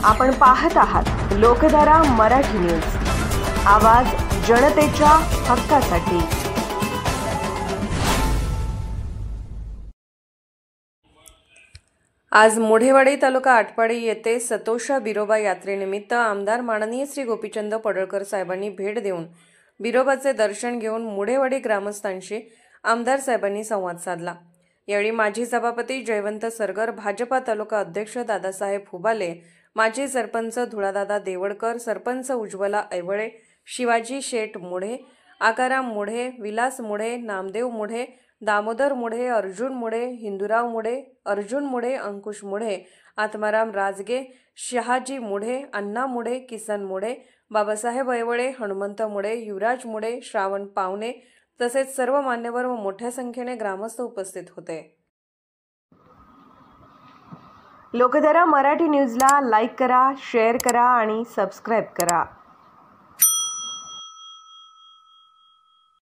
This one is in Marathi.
आपण पाहत आहात लोकधारा मराठी न्यूज, आवाज जनतेच्या हक्कासाठी। आज मोढेवाडी तालुका आटपाडी येथे सतोषा बिरोबा यात्रेनिमित्त आमदार माननीय श्री गोपीचंद पडळकर साहेबांनी भेट देऊन बिरोबाचे दर्शन घेऊन मोढेवाडी ग्रामस्थांशी आमदार साहेबांनी संवाद साधला। यावेळी माजी सभापती जयवंत सरगर, भाजपा तालुका अध्यक्ष दादासाहेब हुबाले, माजी सरपंच धुळादादा देवडकर, सरपंच उज्ज्वला ऐवळे, शिवाजी शेठ मोढे, आकाराम मोढे, विलास मोढे, नामदेव मोढे, दामोदर मोढे, अर्जुन मोढे, हिंदूराव मोढे, अर्जुन मोढे, अंकुश मोढे, आत्माराम राजगे, शहाजी मोढे, अण्णा मोढे, किसन मोढे, बाबासाहेब ऐवळे, हनुमंत मोढे, युवराज मोढे, श्रावण पावणे तसेच सर्व मान्यवर व मोठ्या संख्येने ग्रामस्थ उपस्थित होते। लोकधारा मराठी न्यूजला लाईक करा, शेअर करा आणि सबस्क्राइब करा।